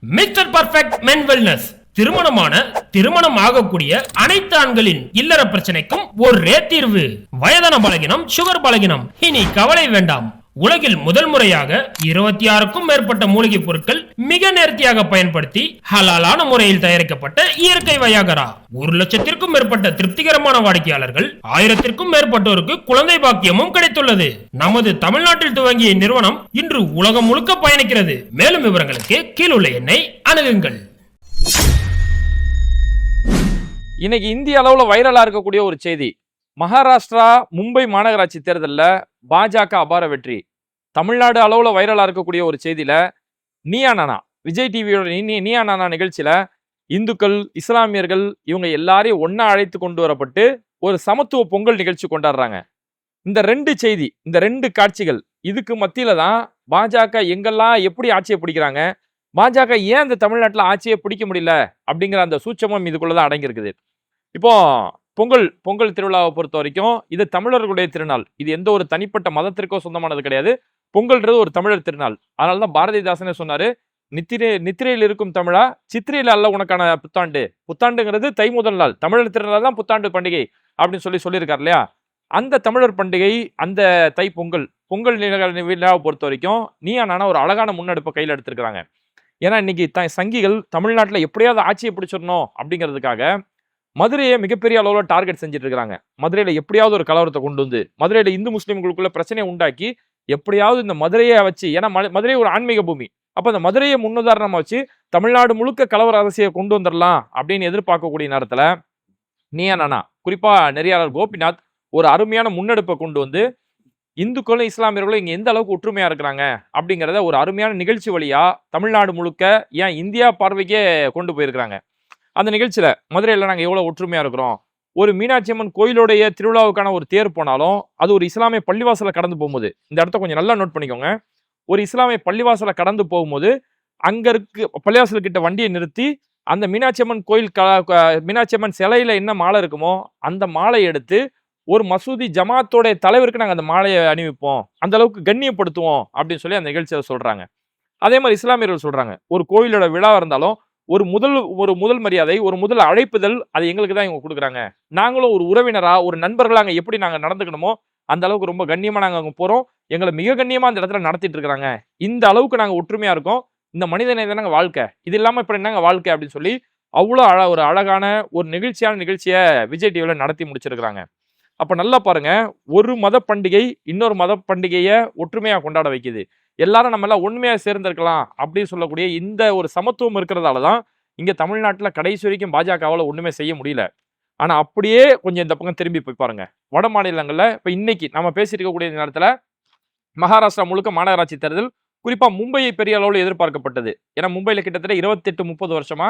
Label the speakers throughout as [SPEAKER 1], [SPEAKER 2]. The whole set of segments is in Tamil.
[SPEAKER 1] மிஸ்டர் பர்ஃபெக்ட் மென் வெல்னஸ். திருமணம் ஆகக்கூடிய அனைத்து ஆண்களின் இல்லற பிரச்சனைக்கும் ஒரே தீர்வு. வயதான பலகினம், சுகர் பலகினம், இனி கவலை வேண்டாம். உலகில் முதல் முறையாக 26க்கும் மேற்பட்ட மூலிகை பொருட்கள் மிக நேர்த்தியாக பயன்படுத்தி ஹலாலான முறையில் தயாரிக்கப்பட்ட இயற்கை வயாகரா. 1,00,000க்கும் மேற்பட்ட திருப்திகரமான வாடிக்கையாளர்கள், 1000க்கும் மேற்பட்டோருக்கு குழந்தை பாக்கியமும் கிடைத்துள்ளது. நமது தமிழ்நாட்டில் துவங்கிய நிறுவனம் இன்று உலகம் முழுக்க பயணிக்கிறது. மேலும் விவரங்களுக்கு கீழுள்ள எண்ணை அணுகுங்கள்.
[SPEAKER 2] இன்னைக்கு இந்திய அளவுல வைரலா இருக்கக்கூடிய ஒரு செய்தி. மகாராஷ்டிரா மும்பை மாநகராட்சி தேர்தலில் பாஜக அபார வெற்றி. தமிழ்நாடு அளவுல வைரலா இருக்கக்கூடிய ஒரு செய்தியில நீயா நானா, விஜய் டிவியோட நீயா நானா நிகழ்ச்சியில இந்துக்கள், இஸ்லாமியர்கள் இவங்க எல்லாரையும் ஒன்னா அழைத்து கொண்டு வரப்பட்டு ஒரு சமத்துவ பொங்கல் நிகழ்ச்சி கொண்டாடுறாங்க. இந்த ரெண்டு செய்தி, இந்த ரெண்டு காட்சிகள், இதுக்கு மத்தியில தான் பாஜக எங்கெல்லாம் எப்படி ஆட்சியை பிடிக்கிறாங்க, பாஜக ஏன் இந்த தமிழ்நாட்டில் ஆட்சியை பிடிக்க முடியல அப்படிங்கிற அந்த சூட்சமும் இதுக்குள்ளதான் அடங்கியிருக்குது. இப்போ பொங்கல் திருவிழாவை பொறுத்த வரைக்கும் இது தமிழர்களுடைய திருநாள். இது எந்த ஒரு தனிப்பட்ட மதத்திற்கோ சொந்தமானது கிடையாது. பொங்கல்ன்றது ஒரு தமிழர் திருநாள். அதனாலதான் பாரதிதாசனே சொன்னாரு, நித்திரையில் இருக்கும் தமிழா, சித்திரையில் அல்ல உனக்கான புத்தாண்டுங்கிறது தை முதல் நாள். தமிழர் திருநாள் தான் புத்தாண்டு பண்டிகை அப்படின்னு சொல்லியிருக்காரு இல்லையா. அந்த தமிழர் பண்டிகை, அந்த தை பொங்கல் விழாவை பொறுத்த வரைக்கும் நீயா நானா ஒரு அழகான முன்னெடுப்பை கையில் எடுத்திருக்கிறாங்க. ஏன்னா இன்னைக்கு சங்கிகள் தமிழ்நாட்டில் எப்படியாவது ஆட்சியை பிடிச்சிடணும் அப்படிங்கிறதுக்காக மதுரையை மிகப்பெரிய அளவில் டார்கெட் செஞ்சுட்டு இருக்காங்க. மதுரையில எப்படியாவது ஒரு கலவரத்தை கொண்டு வந்து மதுரையில இந்து முஸ்லீம்களுக்குள்ள பிரச்சனையை உண்டாக்கி எப்படியாவது இந்த மதுரையை வச்சு, ஏன்னா மதுரை ஒரு ஆன்மீக பூமி, அப்ப அந்த மதுரையை முன்னுதாரணமா வச்சு தமிழ்நாடு முழுக்க கலவர அரசியை கொண்டு வந்துடலாம் அப்படின்னு எதிர்பார்க்கக்கூடிய நேரத்துல நீயா நானா, குறிப்பா நெறியாளர் கோபிநாத் ஒரு அருமையான முன்னெடுப்பை கொண்டு வந்து இந்துக்களும் இஸ்லாமியர்களும் இங்க எந்த அளவுக்கு ஒற்றுமையா இருக்கிறாங்க அப்படிங்கிறத ஒரு அருமையான நிகழ்ச்சி வழியா தமிழ்நாடு முழுக்க, ஏன் இந்தியா பார்வைக்கே கொண்டு போயிருக்கிறாங்க. அந்த நிகழ்ச்சியில மதுரையில நாங்க எவ்வளவு ஒற்றுமையா இருக்கிறோம், ஒரு மீனாட்சி அம்மன் கோயிலுடைய திருவிழாவுக்கான ஒரு தேர் போனாலும் அது ஒரு இஸ்லாமிய பள்ளிவாசலை கடந்து போகும்போது, இந்த இடத்த கொஞ்சம் நல்லா நோட் பண்ணிக்கோங்க, ஒரு இஸ்லாமிய பள்ளிவாசலை கடந்து போகும்போது அங்க இருக்கு பள்ளிவாசல் கிட்ட வண்டியை நிறுத்தி அந்த மீனாட்சி அம்மன் கோயில் மீனாட்சி அம்மன் சிலையில என்ன மாலை இருக்குமோ அந்த மாலை எடுத்து ஒரு மசூதி ஜமாத்தோடைய தலைவருக்கு நாங்கள் அந்த மாலையை அணிவிப்போம், அந்த அளவுக்கு கண்ணியப்படுத்துவோம் அப்படின்னு சொல்லி அந்த நிகழ்ச்சியில சொல்றாங்க. அதே மாதிரி இஸ்லாமியர்கள் சொல்றாங்க, ஒரு கோயிலோட விழா இருந்தாலும் ஒரு முதல் மரியாதை, ஒரு முதல் அழைப்புதல் அது எங்களுக்கு தான் இவங்க கொடுக்குறாங்க. நாங்களும் ஒரு உறவினரா, ஒரு நண்பர்களா அங்கே எப்படி நாங்கள் நடந்துக்கணுமோ அந்த அளவுக்கு ரொம்ப கண்ணியமா நாங்கள் அங்கே போறோம், எங்களை மிக கண்ணியமா அந்த இடத்துல நடத்திட்டு இருக்கிறாங்க. இந்த அளவுக்கு நாங்கள் ஒற்றுமையா இருக்கோம், இந்த மனிதனை தானங்க வாழ்க்கை, இது இல்லாம இப்ப என்னங்க வாழ்க்கை அப்படின்னு சொல்லி அவ்வளோ ஒரு அழகான ஒரு நிகழ்ச்சியை விஜய் டிவில நடத்தி முடிச்சிருக்கிறாங்க. அப்ப நல்லா பாருங்க, ஒரு மத பண்டிகை இன்னொரு மத பண்டிகையை ஒற்றுமையா கொண்டாட வைக்குது. எல்லாரும் நம்ம எல்லாம் உண்மையா சேர்ந்திருக்கலாம் அப்படின்னு சொல்லக்கூடிய இந்த ஒரு சமத்துவம் இருக்கிறதாலதான் இங்க தமிழ்நாட்டுல கடைசி வரைக்கும் பாஜகவால ஒண்ணுமே செய்ய முடியல. ஆனா அப்படியே கொஞ்சம் இந்த பக்கம் திரும்பி போய் பாருங்க, வட மாநிலங்கள்ல இப்ப இன்னைக்கு நம்ம பேசிட்டு இருக்கக்கூடிய நேரத்துல மகாராஷ்டிரா முழுக்க மாநகராட்சி தேர்தல், குறிப்பா மும்பையை பெரிய அளவுல எதிர்பார்க்கப்பட்டது. ஏன்னா மும்பையில கிட்டத்தட்ட 28-30 வருஷமா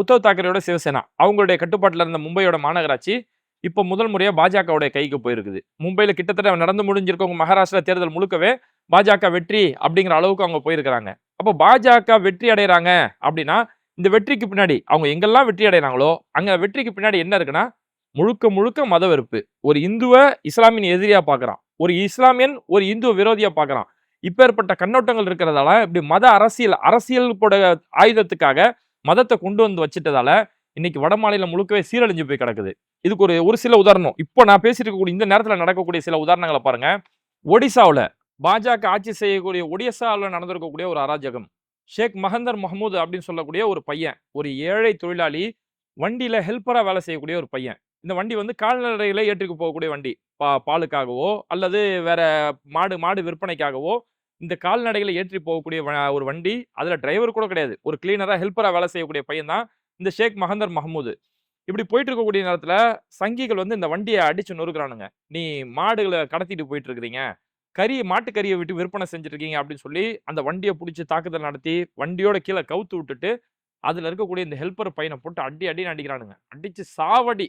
[SPEAKER 2] உத்தவ் தாக்கரேயோட சிவசேனா அவங்களுடைய கட்டுப்பாட்டுல இருந்த மும்பையோட மாநகராட்சி இப்ப முதல் முறையா பாஜகவுடைய கைக்கு போயிருக்குது. மும்பையில கிட்டத்தட்ட நடந்து முடிஞ்சிருக்கவங்க மகாராஷ்டிரா தேர்தல் முழுக்கவே பாஜக வெற்றி அப்படிங்கிற அளவுக்கு அவங்க போயிருக்கிறாங்க. அப்போ பாஜக வெற்றி அடைகிறாங்க அப்படின்னா இந்த வெற்றிக்கு பின்னாடி அவங்க எங்கெல்லாம் வெற்றி அடைகிறாங்களோ அங்க வெற்றிக்கு பின்னாடி என்ன இருக்குன்னா முழுக்க மத வெறுப்பு. ஒரு இந்துவை இஸ்லாமியன் எதிரியா பாக்குறான், ஒரு இஸ்லாமியன் ஒரு இந்துவ விரோதியா பாக்குறான். இப்பேற்பட்ட கண்ணோட்டங்கள் இருக்கிறதால இப்படி மத அரசியல் ஆயுதத்துக்காக மதத்தை கொண்டு வந்து வச்சுட்டதால இன்னைக்கு வட மாநிலம் முழுக்கவே சீரழிஞ்சு போய் கிடக்குது. இதுக்கு ஒரு சில உதாரணம், இப்போ நான் பேசிட்டு இருக்கக்கூடிய இந்த நேரத்தில் நடக்கக்கூடிய சில உதாரணங்களை பாருங்க. ஒடிசாவில் பாஜக ஆட்சி செய்யக்கூடிய ஒடிசாவில் நடந்திருக்கக்கூடிய ஒரு அராஜகம். ஷேக் மஹந்தர் மஹமூத் அப்படின்னு சொல்லக்கூடிய ஒரு பையன், ஒரு ஏழை தொழிலாளி, வண்டியில ஹெல்ப்பரா வேலை செய்யக்கூடிய ஒரு பையன். இந்த வண்டி வந்து கால்நடைகளை ஏற்றிக்கு போகக்கூடிய வண்டி, பாலுக்காகவோ அல்லது வேற மாடு விற்பனைக்காகவோ இந்த கால்நடைகளை ஏற்றி போகக்கூடிய ஒரு வண்டி. அதுல டிரைவர் கூட கிடையாது, ஒரு கிளீனரா ஹெல்ப்பரா வேலை செய்யக்கூடிய பையன் தான் இந்த ஷேக் மஹந்தர் மஹமூது. இப்படி போயிட்டு இருக்கக்கூடிய நேரத்துல சங்கிகள் வந்து இந்த வண்டியை அடிச்சு நொறுக்குறானுங்க. நீ மாடுகளை கடத்திட்டு போயிட்டு இருக்கிறீங்க, மாட்டுக்கறியை விட்டு விற்பனை செஞ்சுட்டு இருக்கீங்க அப்படின்னு சொல்லி அந்த வண்டியை பிடிச்சி தாக்குதல் நடத்தி வண்டியோட கீழே கவுத்து விட்டுட்டு அதுல இருக்கக்கூடிய இந்த ஹெல்ப்பர் பையனை போட்டு அடின்னு அடிக்கிறானுங்க. அடிச்சு சாவடி,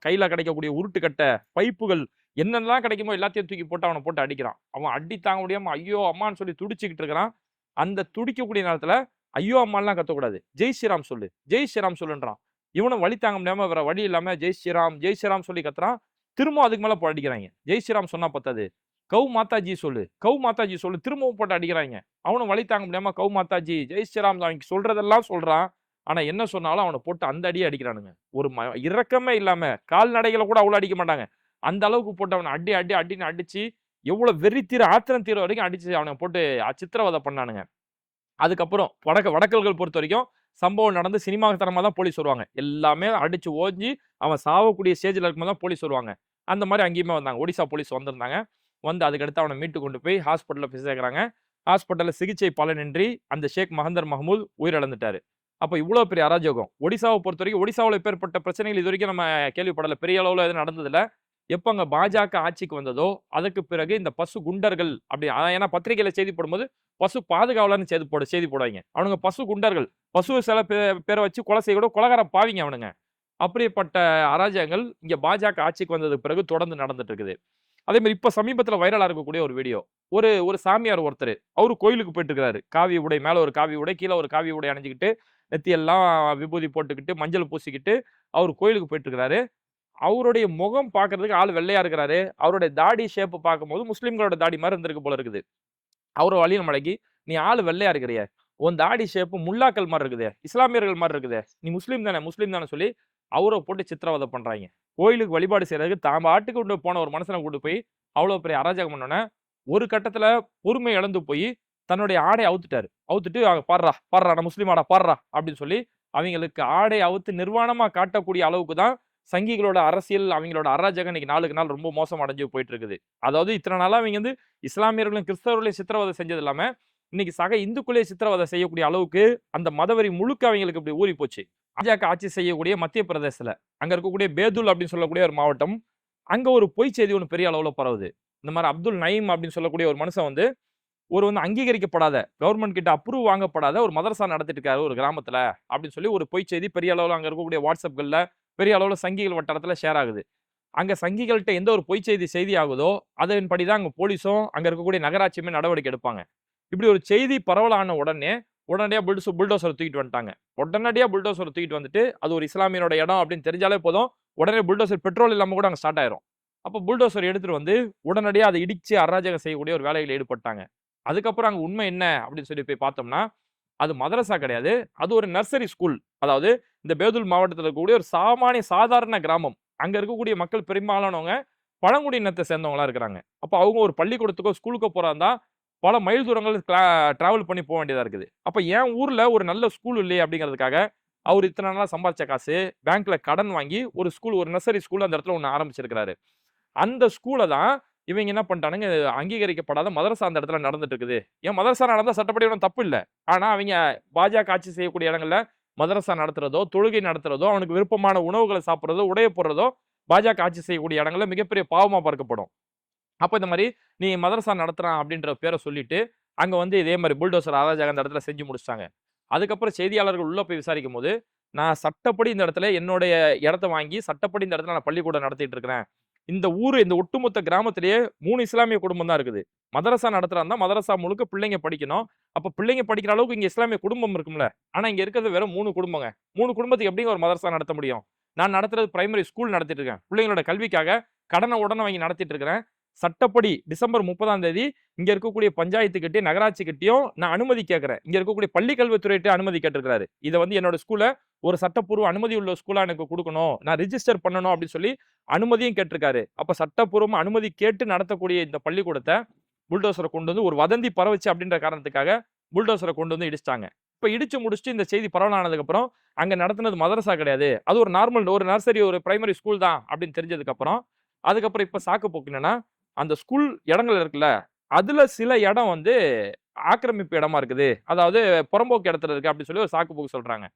[SPEAKER 2] கையில கிடைக்கக்கூடிய உருட்டுக்கட்டை, பைப்புகள், என்னென்னலாம் கிடைக்குமோ எல்லாத்தையும் தூக்கி போட்டு அவனை போட்டு அடிக்கிறான். அவன் அடி தாங்க முடியாம ஐயோ அம்மான்னு சொல்லி துடிச்சுக்கிட்டு இருக்கிறான். அந்த துடிக்கக்கூடிய நேரத்துல ஐயோ அம்மாலாம் கத்தக்கூடாது, ஜெய் ஸ்ரீராம் சொல்லுன்றான். இவனும் வழி தாங்க முடியாம வேற வழி இல்லாம ஜெய் ஸ்ரீராம் சொல்லி கத்துறான். திரும்ப அதுக்கு மேல அடிக்கிறாங்க. ஜெய் ஸ்ரீராம் சொன்னா பத்தாது, கவு மாதாஜி சொல்லு, கவு மாதாஜி சொல்லு, திரும்பவும் போட்டு அடிக்கிறாங்க. அவனும் வழி தாங்க முடியாம கவு மாதாஜி ஜெய் ஸ்ரீராம் அவங்க சொல்றதெல்லாம் சொல்றான். ஆனா என்ன சொன்னாலும் அவனை போட்டு அந்த அடியே அடிக்கிறானுங்க. ஒரு இரக்கமே இல்லாம, கால்நடைகளை கூட அவ்வளவு அடிக்க மாட்டாங்க. அந்த அளவுக்கு போட்டு அவனை அடி அடி அடின்னு அடிச்சு எவ்வளவு வெறி தீர ஆத்திரம் தீர வரைக்கும் அடிச்சு அவனை போட்டு சித்திரவதை பண்ணானுங்க. அதுக்கப்புறம் வடக்கல்கள் பொறுத்த வரைக்கும் சம்பவம் நடந்து சினிமா தரமா தான் போலீஸ் வருவாங்க. எல்லாமே அடிச்சு ஓஞ்சி அவன் சாவக்கூடிய ஸ்டேஜ்ல இருக்கும்போது தான் போலீஸ் வருவாங்க. அந்த மாதிரி அங்கேயுமே வந்தாங்க. ஒடிசா போலீஸ் வந்திருந்தாங்க. வந்து அதுக்கடுத்து அவனை மீட்டு கொண்டு போய் ஹாஸ்பிட்டல்ல போய் சேர்க்குறாங்க. ஹாஸ்பிட்டல்ல சிகிச்சை பலனின்றி அந்த ஷேக் மஹந்தர் மஹமூத் உயிரிழந்துட்டாரு. அப்ப இவ்வளவு பெரிய அராஜகம். ஒடிசாவை பொறுத்த வரைக்கும் ஒடிசாவில் எப்பேற்பட்ட பிரச்சனைகள் இது வரைக்கும் நம்ம கேள்விப்படல. பெரிய அளவுல எதுவும் நடந்ததில்ல. எப்ப அங்க பாஜக ஆட்சிக்கு வந்ததோ அதுக்கு பிறகு இந்த பசு குண்டர்கள் அப்படி, ஏன்னா பத்திரிகையில செய்தி போடும்போது பசு பாதுகாவலர்னு செய்தி போடுவாங்க. அவனுங்க பசு குண்டர்கள், பசுவை சில பேரை வச்சு கொலை செய்ய கூட கொலகார பாவிங்க அவனுங்க. அப்படிப்பட்ட அராஜகங்கள் இங்க பாஜக ஆட்சிக்கு வந்ததுக்கு பிறகு தொடர்ந்து நடந்துட்டு இருக்குது. அதே மாதிரி இப்ப சமீபத்துல வைரலா இருக்கக்கூடிய ஒரு வீடியோ, ஒரு சாமியார் ஒருத்தர் அவரு கோயிலுக்கு போயிட்டு இருக்காரு. காவி உடை, மேல ஒரு காவி உடை, கீழே ஒரு காவி உடை அணிஞ்சுக்கிட்டு, நெத்தியெல்லாம் விபூதி போட்டுக்கிட்டு, மஞ்சள் பூசிக்கிட்டு அவர் கோயிலுக்கு போயிட்டு இருக்கிறாரு. அவருடைய முகம் பார்க்கறதுக்கு ஆள் வெள்ளையா இருக்கிறாரு. அவருடைய தாடி ஷேப் பார்க்கும்போது முஸ்லிம்களோட தாடி மாதிரி இருந்திருக்கு போல இருக்குது. அவரு வழியில் மடக்கி, நீ ஆள் வெள்ளையா இருக்கிறிய, உன் தாடி ஷேப்பு முல்லாக்கள் மாதிரி இருக்குது, இஸ்லாமியர்கள் மாதிரி இருக்குது, நீ முஸ்லீம் தானே சொல்லி அவரை போட்டு சித்திரவதை பண்றாங்க. கோயிலுக்கு வழிபாடு செய்யறதுக்கு தான் பாட்டுக்கு கொண்டு போன ஒரு மனுஷனை கூட்டு போய் அவ்வளவு பெரிய அராஜகம் பண்ணோன்னே ஒரு கட்டத்துல பொறுமை இழந்து போய் தன்னுடைய ஆடை அவுத்துட்டு பாடுறா நான் முஸ்லீமாடா பாடுறா அப்படின்னு சொல்லி அவங்களுக்கு ஆடை அவுத்து நிர்வாணமா காட்டக்கூடிய அளவுக்கு தான் சங்கிகளோட அரசியல், அவங்களோட அராஜகம் இன்னைக்கு நாளுக்கு நாள் ரொம்ப மோசம் அடைஞ்சு போயிட்டு இருக்குது. அதாவது இத்தனை நாளா அவங்க வந்து இஸ்லாமியர்களும் கிறிஸ்தவர்களையும் சித்திரவதை செஞ்சது இல்லாம இன்னைக்கு சக இந்துக்குள்ளே சித்திரவதை செய்யக்கூடிய அளவுக்கு அந்த மதவெறி முழுக்க அவங்களுக்கு இப்படி ஊறி போச்சு. பாஜக ஆட்சி செய்யக்கூடிய மத்திய பிரதேசத்துல அங்க இருக்கக்கூடிய பேதுல் அப்படின்னு சொல்லக்கூடிய ஒரு மாவட்டம், அங்க ஒரு பொய் செய்தி ஒன்று பெரிய அளவுல பரவுது. இந்த மாதிரி அப்துல் நயீம் அப்படின்னு சொல்லக்கூடிய ஒரு மனுஷன் வந்து அங்கீகரிக்கப்படாத, கவர்மெண்ட் கிட்ட அப்ரூவ் வாங்கப்படாத ஒரு மதரசா நடத்திட்டு இருக்காரு ஒரு கிராமத்துல அப்படின்னு சொல்லி ஒரு பொய் செய்தி பெரிய அளவுல அங்க இருக்கக்கூடிய வாட்ஸ்அப்கள்ல பெரிய அளவுல சங்கிகள் வட்டாரத்துல ஷேர் ஆகுது. அங்க சங்கிகள்கிட்ட எந்த ஒரு பொய் செய்தி ஆகுதோ அதன்படிதான் அங்க போலீஸும் அங்க இருக்கக்கூடிய நகராட்சியுமே நடவடிக்கை எடுப்பாங்க. இப்படி ஒரு செய்தி பரவலான உடனடியா புல்டோசர் தூக்கிட்டு வந்துட்டாங்க. உடனடியா புல்டோசர் தூக்கிட்டு வந்துட்டு அது ஒரு இஸ்லாமியனோட இடம் அப்படின்னு தெரிஞ்சாலே போதும், உடனே புல்டோசர் பெட்ரோல் இல்லாம கூட அங்க ஸ்டார்ட் ஆயிரும். அப்போ புல்டோசர் எடுத்துட்டு வந்து உடனடியா அதை இடிச்சு அராஜகம் செய்யக்கூடிய ஒரு வேலையில் ஈடுபட்டாங்க. அதுக்கப்புறம் அங்க உண்மை என்ன அப்படின்னு சொல்லி போய் பார்த்தோம்னா அது மதரசா கிடையாது, அது ஒரு நர்சரி ஸ்கூல். அதாவது இந்த பேதுல் மாவட்டத்தில் இருக்கக்கூடிய ஒரு சாதாரண கிராமம். அங்க இருக்கக்கூடிய மக்கள் பெரும்பாலானவங்க பழங்குடியினத்தை சேர்ந்தவங்களா இருக்கிறாங்க. அப்போ அவங்க ஒரு பள்ளிக்கூடத்துக்கோ ஸ்கூலுக்கோ போறாந்தா பல மைல் தூரங்கள் டிராவல் பண்ணி போக வேண்டியதா இருக்குது. அப்ப என் ஊர்ல ஒரு நல்ல ஸ்கூல் இல்லையே அப்படிங்கிறதுக்காக அவர் இத்தனை நாளா சம்பாதிச்ச காசு பேங்க்ல கடன் வாங்கி ஒரு நர்சரி ஸ்கூல் அந்த இடத்துல ஒன்று ஆரம்பிச்சிருக்கிறாரு. அந்த ஸ்கூலை தான் இவங்க என்ன பண்ணிட்டானுங்க, அங்கீகரிக்கப்படாத மதரசா அந்த இடத்துல நடந்துட்டு இருக்குது. ஏன் மதரசா நடந்தா சட்டப்படி ஒன்றும் தப்பு இல்லை. ஆனா அவங்க பாஜக ஆட்சி செய்யக்கூடிய இடங்கள்ல மதரசா நடத்துறதோ தொழுகை நடத்துறதோ அவனுக்கு விருப்பமான உணவுகளை சாப்பிட்றதோ உடைய போடுறதோ பாஜக ஆட்சி செய்யக்கூடிய இடங்கள்ல மிகப்பெரிய பாவமா பார்க்கப்படும். அப்போ இந்த மாதிரி நீ மதரசா நடத்துறான் அப்படின்ற பேரை சொல்லிட்டு அங்க வந்து இதே மாதிரி புல்டோசர் அராஜகம் அந்த இடத்துல செஞ்சு முடிச்சிட்டாங்க. அதுக்கப்புறம் செய்தியாளர்கள் உள்ள போய் விசாரிக்கும் போது நான் சட்டப்படி இந்த இடத்துல என்னுடைய இடத்த வாங்கி சட்டப்படி இந்த இடத்துல நான் பள்ளிக்கூடம் நடத்திட்டு இருக்கிறேன். இந்த ஒட்டுமொத்த கிராமத்திலேயே 3 இஸ்லாமிய குடும்பம் தான் இருக்குது. மதரசா நடத்துறாருந்தா மதரசா முழுக்க பிள்ளைங்க படிக்கணும். அப்ப பிள்ளைங்க படிக்கிற அளவுக்கு இங்க இஸ்லாமிய குடும்பம் இருக்கும்ல. ஆனா இங்க இருக்கிறது வெறும் 3 குடும்பங்க. 3 குடும்பத்துக்கு எப்படிங்க ஒரு மதரசா நடத்த முடியும்? நான் நடத்துறது பிரைமரி ஸ்கூல் நடத்திட்டு இருக்கேன். பிள்ளைங்களோட கல்விக்காக கடனை உடனே வாங்கி நடத்திட்டு இருக்கிறேன். சட்டப்படி டிசம்பர் 30ஆம் தேதி இங்க இருக்கக்கூடிய பஞ்சாயத்து கிட்டே நகராட்சி கிட்டையும் நான் அனுமதி கேட்கிறேன். இங்க இருக்கக்கூடிய பள்ளி கல்வித்துறையிட்ட அனுமதி கேட்டிருக்கிறாரு. இதை வந்து என்னோட ஸ்கூல்ல ஒரு சட்டப்பூர்வ அனுமதி உள்ள ஸ்கூலா எனக்கு கொடுக்கணும், நான் ரிஜிஸ்டர் பண்ணணும் அப்படின்னு சொல்லி அனுமதியும் கேட்டிருக்காரு. அப்ப சட்டப்பூர்வமா அனுமதி கேட்டு நடத்தக்கூடிய இந்த பள்ளிக்கூடத்தை புல்டோசரை கொண்டு வந்து ஒரு வதந்தி பரவச்சு அப்படின்ற காரணத்துக்காக புல்டோசரை கொண்டு வந்து இடிச்சிட்டாங்க. இப்ப இடிச்சு முடிச்சுட்டு இந்த செய்தி பரவலானதுக்கு அப்புறம் அங்க நடத்துனது மதரசா கிடையாது, அது ஒரு நார்மல் ஒரு நர்சரி ஒரு பிரைமரி ஸ்கூல் தான் அப்படின்னு தெரிஞ்சதுக்கு அப்புறம் அதுக்கப்புறம் இப்ப சாக்கு போக்கு என்னன்னா அந்த ஸ்கூல் இடங்கள் இருக்குல்ல அதுல சில இடம் வந்து ஆக்கிரமிப்பு இடமா இருக்குது, அதாவது புறம்போக்கு இடத்துல இருக்கு அப்படின்னு சொல்லி ஒரு சாக்கு போக்கு சொல்றாங்க.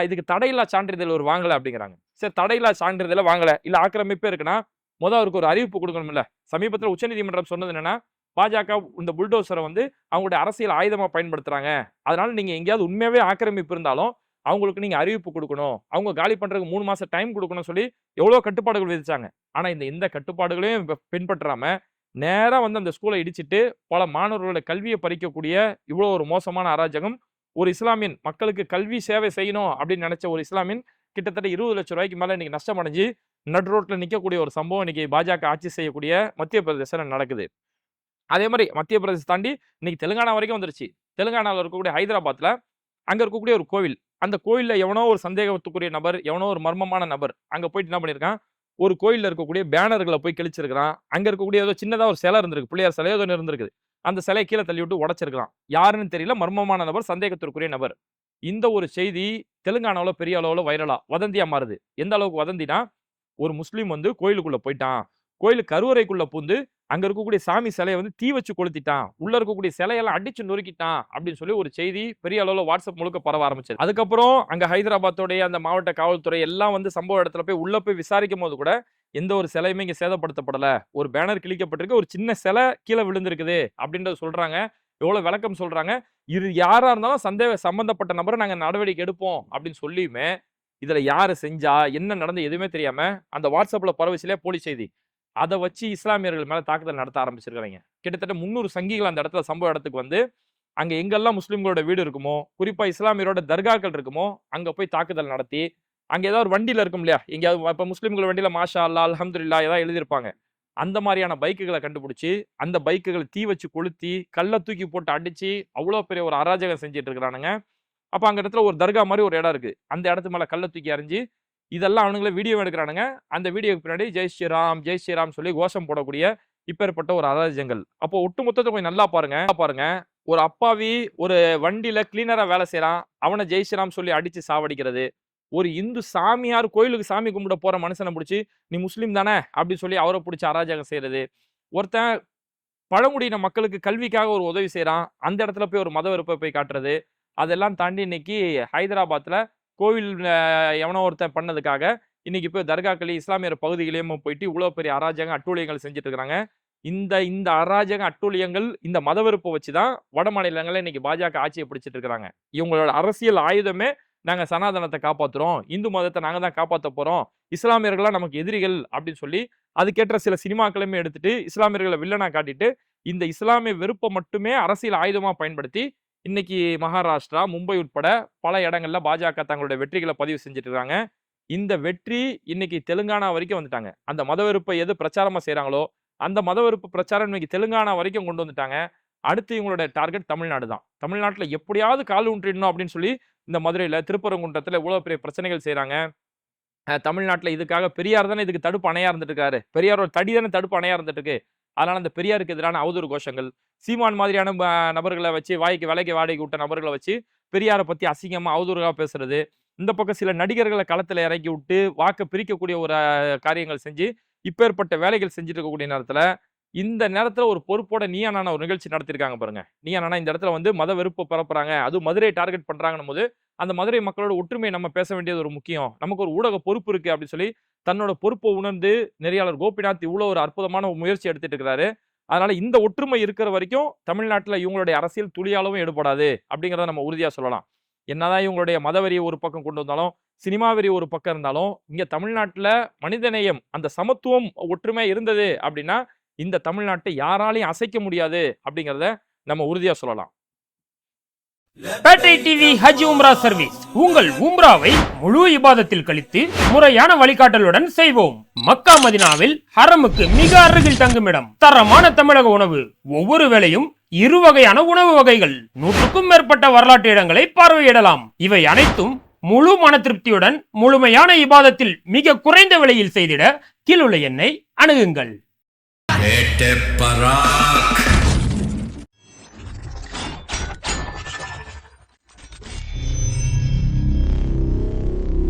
[SPEAKER 2] இதுக்கு தடையில்லா சான்றிதழ் ஒரு வாங்கல அப்படிங்கிறாங்க. சரி, தடையில்லா சான்றிதழ வாங்கல இல்ல ஆக்கிரமிப்பே இருக்குன்னா அவருக்கு ஒரு அறிவிப்பு கொடுக்கணும்ல. சமீபத்தில் உச்சநீதிமன்றம் சொன்னது என்னன்னா பாஜக இந்த புல்டோசரை வந்து அவங்களுடைய அரசியல் ஆயுதமா பயன்படுத்துறாங்க, அதனால நீங்க எங்கேயாவது உண்மையாவே ஆக்கிரமிப்பு இருந்தாலும் அவங்களுக்கு நீங்க அறிவிப்பு கொடுக்கணும், அவங்க காலி பண்றதுக்கு 3 மாசம் டைம் கொடுக்கணும் சொல்லி எவ்வளவு கட்டுப்பாடுகள் விதிச்சாங்க. ஆனா இந்த கட்டுப்பாடுகளையும் பின்பற்றாம நேரா வந்து அந்த ஸ்கூலை இடிச்சிட்டு பல மாணவர்களோட கல்வியை பறிக்கக்கூடிய இவ்வளவு ஒரு மோசமான அராஜகம். ஒரு இஸ்லாமியன் மக்களுக்கு கல்வி சேவை செய்யணும் அப்படின்னு நினைச்ச ஒரு இஸ்லாமியன் கிட்டத்தட்ட 20 லட்சம் ரூபாய்க்கு மேல இன்னைக்கு நஷ்டம் அடைஞ்சு நடு ரோட்ல நிக்கக்கூடிய ஒரு சம்பவம் இன்னைக்கு பாஜக ஆட்சி செய்யக்கூடிய மத்திய பிரதேசம் நடக்குது. அதே மாதிரி மத்திய பிரதேசம் தாண்டி இன்னைக்கு தெலுங்கானா வரைக்கும் வந்துருச்சு. தெலுங்கானாவில் இருக்கக்கூடிய ஹைதராபாத்ல அங்க இருக்கக்கூடிய ஒரு கோவில், அந்த கோயில்ல எவனோ ஒரு சந்தேகத்துக்குரிய நபர், எவனோ ஒரு மர்மமான நபர் அங்க போயிட்டு என்ன பண்ணிருக்கான், ஒரு கோயில்ல இருக்கக்கூடிய பேனர்களை போய் கிழிச்சிருக்கான். அங்க இருக்கக்கூடிய ஏதோ சின்னதா ஒரு சிலை இருந்திருக்கு, பிள்ளையார் சிலை ஏதோ இருந்திருக்கு. அந்த சிலையை கீழே தள்ளி விட்டு உடைச்சிருக்கான். யாருன்னு தெரியல, மர்மமான நபர், சந்தேகத்திற்குரிய நபர். இந்த ஒரு செய்தி தெலுங்கானாவில் பெரிய அளவுல வைரலா வதந்தியா மாறுது. எந்த அளவுக்கு வதந்தினா, ஒரு முஸ்லீம் வந்து கோயிலுக்குள்ள போயிட்டான், கோயிலு கருவறைக்குள்ள பூந்து அங்க இருக்கக்கூடிய சாமி சிலையை வந்து தீ வச்சு கொளுத்திட்டான், உள்ள இருக்கக்கூடிய சிலையெல்லாம் அடிச்சு நொறுக்கிட்டான் அப்படின்னு சொல்லி ஒரு செய்தி பெரிய அளவுல வாட்ஸ்அப் முழுக்க பரவ ஆரம்பிச்சது. அதுக்கப்புறம் அங்க ஹைதராபாத்தோடைய அந்த மாவட்ட காவல்துறை எல்லாம் வந்து சம்பவ இடத்துல போய் உள்ள போய் விசாரிக்கும் போது கூட எந்த ஒரு சிலையுமே இங்க சேதப்படுத்தப்படல, ஒரு பேனர் கிழிக்கப்பட்டிருக்கு, ஒரு சின்ன சிலை கீழே விழுந்திருக்குது அப்படின்றத சொல்றாங்க. எவ்வளவு விளக்கம் சொல்றாங்க. இது யாரா இருந்தாலும் சம்பந்தப்பட்ட நபரை நாங்க நடவடிக்கை எடுப்போம் அப்படின்னு சொல்லியுமே இதுல யாரு செஞ்சா என்ன நடந்து எதுவுமே தெரியாம அந்த வாட்ஸ்அப்ல பரவச்சிலே போலி செய்தி, அதை வச்சு இஸ்லாமியர்கள் மேல தாக்குதல் நடத்த ஆரம்பிச்சிருக்காங்க. கிட்டத்தட்ட 300 சங்கிகள் அந்த இடத்துல சம்பவ இடத்துக்கு வந்து அங்க எங்கெல்லாம் முஸ்லிம்களோட வீடு இருக்குமோ, குறிப்பா இஸ்லாமியரோட தர்காக்கள் இருக்குமோ, அங்க போய் தாக்குதல் நடத்தி, அங்க ஏதாவது ஒரு வண்டியில இருக்கும் இல்லையா, எங்கேயாவது இப்ப முஸ்லிம்கள் வண்டியில மாஷா அல்லா அல்ஹம்துலில்லாஹ் ஏதாவது எழுதியிருப்பாங்க, அந்த மாதிரியான பைக்குகளை கண்டுபிடிச்சு அந்த பைக்குகளை தீ வச்சு கொளுத்தி கல்லை தூக்கி போட்டு அடிச்சு அவ்வளோ பெரிய ஒரு அராஜகம் செஞ்சுட்டு இருக்கிறானுங்க. அப்ப அங்க இடத்துல ஒரு தர்கா மாதிரி ஒரு இடம் இருக்கு, அந்த இடத்து மேல கல்லை தூக்கி அறிஞ்சு இதெல்லாம் அவனுங்களே வீடியோ எடுக்கிறானுங்க. அந்த வீடியோக்கு பின்னாடி ஜெய் ஸ்ரீராம் ஜெய் ஸ்ரீராம் சொல்லி கோஷம் போடக்கூடிய இப்பேற்பட்ட ஒரு அராஜகங்கள். அப்போ ஒட்டுமொத்தத்தை கொஞ்சம் நல்லா பாருங்க. ஒரு அப்பாவி ஒரு வண்டியில கிளீனரா வேலை செய்யறான், அவனை ஜெய் ஸ்ரீராம் சொல்லி அடிச்சு சாவடிக்கிறது. ஒரு இந்து சாமியார் கோயிலுக்கு சாமி கும்பிட போற மனுஷனை பிடிச்சி நீ முஸ்லீம் தானே அப்படின்னு சொல்லி அவரை பிடிச்சி அராஜகம் செய்யறது. ஒருத்தன் பழங்குடியின மக்களுக்கு கல்விக்காக ஒரு உதவி செய்யறான், அந்த இடத்துல போய் ஒரு மத வெறுப்பை போய் காட்டுறது. அதெல்லாம் தாண்டி இன்னைக்கு ஹைதராபாத்ல கோவில் எவனோ ஒருத்தன் பண்ணதுக்காக இன்னைக்கு போய் தர்காக்களி இஸ்லாமியர் பகுதிகளையும் போயிட்டு இவ்வளவு பெரிய அராஜகம் அட்டூழியங்கள் செஞ்சுட்டு இருக்கிறாங்க. இந்த அராஜக அட்டூழியங்கள் இந்த மதவெறுப்பை வச்சுதான் வட மாநிலங்கள்ல இன்னைக்கு பாஜக ஆட்சியை பிடிச்சிட்டு இருக்கிறாங்க. இவங்களோட அரசியல் ஆயுதமே நாங்க சனாதனத்தை காப்பாத்துறோம், இந்து மதத்தை நாங்க தான் காப்பாற்ற போறோம், இஸ்லாமியர்களா நமக்கு எதிரிகள் அப்படின்னு சொல்லி அதுக்கேற்ற சில சினிமாக்களுமே எடுத்துட்டு இஸ்லாமியர்களை வில்லனா காட்டிட்டு இந்த இஸ்லாமிய வெறுப்பை மட்டுமே அரசியல் ஆயுதமா பயன்படுத்தி இன்னைக்கு மகாராஷ்டிரா, மும்பை உட்பட பல இடங்கள்ல பாஜக தங்களுடைய வெற்றிகளை பதிவு செஞ்சுட்டு இருக்காங்க. இந்த வெற்றி இன்னைக்கு தெலுங்கானா வரைக்கும் வந்துட்டாங்க. அந்த மதவெறுப்பை எது பிரச்சாரமா செய்யறாங்களோ அந்த மதவெறுப்பு பிரச்சாரம் இன்னைக்கு தெலுங்கானா வரைக்கும் கொண்டு வந்துட்டாங்க. அடுத்து இவங்களோட டார்கெட் தமிழ்நாடு தான். தமிழ்நாட்டுல எப்படியாவது கால் ஊன்றிடணும் அப்படின்னு சொல்லி இந்த மதுரையில திருப்பரங்குன்றத்துல இவ்வளவு பெரிய பிரச்சனைகள் செய்யறாங்க. தமிழ்நாட்டுல இதுக்காக பெரியார் தானே இதுக்கு தடுப்பு அணையா இருந்துட்டு இருக்காரு, பெரியாரோட தடி தானே தடுப்பு அணையா இருந்துட்டு இருக்கு. அதனால அந்த பெரியாருக்கு எதிரான அவதூறு கோஷங்கள், சீமான் மாதிரியான நபர்களை வச்சு விலைக்கு வாடகை விட்ட நபர்களை வச்சு பெரியாரை பத்தி அசிங்கமா அவதூறாக பேசுறது, இந்த பக்கம் சில நடிகர்களை களத்துல இறக்கி விட்டு வாக்க பிரிக்கக்கூடிய ஒரு காரியங்கள் செஞ்சு இப்பேற்பட்ட வேலைகள் செஞ்சுட்டு இருக்கக்கூடிய நேரத்துல இந்த நேரத்துல ஒரு பொறுப்போட நீயா நானா ஒரு நிகழ்ச்சி நடத்திருக்காங்க பாருங்க. நீயா நானா இந்த இடத்துல வந்து மத வெறுப்பு பரப்புறாங்க, அது மதுரை டார்கெட் பண்றாங்கன்னும் போது அந்த மதுரை மக்களோட ஒற்றுமையை நம்ம பேச வேண்டியது ஒரு முக்கியம், நமக்கு ஒரு ஊடக பொறுப்பு இருக்கு அப்படின்னு சொல்லி தன்னோட பொறுப்பை உணர்ந்து நெறியாளர் கோபிநாத் இவ்வளவு ஒரு அற்புதமான முயற்சி எடுத்துட்டு இருக்கிறாரு. அதனால இந்த ஒற்றுமை இருக்கிற வரைக்கும் தமிழ்நாட்டுல இவங்களுடைய அரசியல் துளியாலவும் ஈடுபடாது அப்படிங்கிறத நம்ம உறுதியா சொல்லலாம். என்னதான் இவங்களுடைய மதவெறியை ஒரு பக்கம் கொண்டு வந்தாலும், சினிமா வெறி ஒரு பக்கம் இருந்தாலும், இங்க தமிழ்நாட்டுல மனிதநேயம் அந்த சமத்துவம் ஒற்றுமை இருந்தது அப்படின்னா இந்த தமிழ்நாட்டை யாராலையும் அசைக்க முடியாது அப்படிங்கிறத நம்ம உறுதியா சொல்லலாம்.
[SPEAKER 1] பேட்டை டிவி ஹஜ் உம்ரா சர்வீஸ். உங்கள் உம்ராவை முழு இபாதத்தில் கழித்து முறையான வழிகாட்டலுடன் செய்வோம். மக்கா மதினாவில் ஹரமுக்கு மிக அருகில் தங்குமிடம், தரமான தமிழக உணவு, ஒவ்வொரு வேளையும் 2 வகையான உணவு வகைகள், 100க்கும் மேற்பட்ட வரலாற்று இடங்களை பார்வையிடலாம். இவை அனைத்தும் முழு மன திருப்தியுடன் முழுமையான இபாதத்தில் மிக குறைந்த விலையில் செய்திட கீழுள்ள எண்ணை அணுகுங்கள்.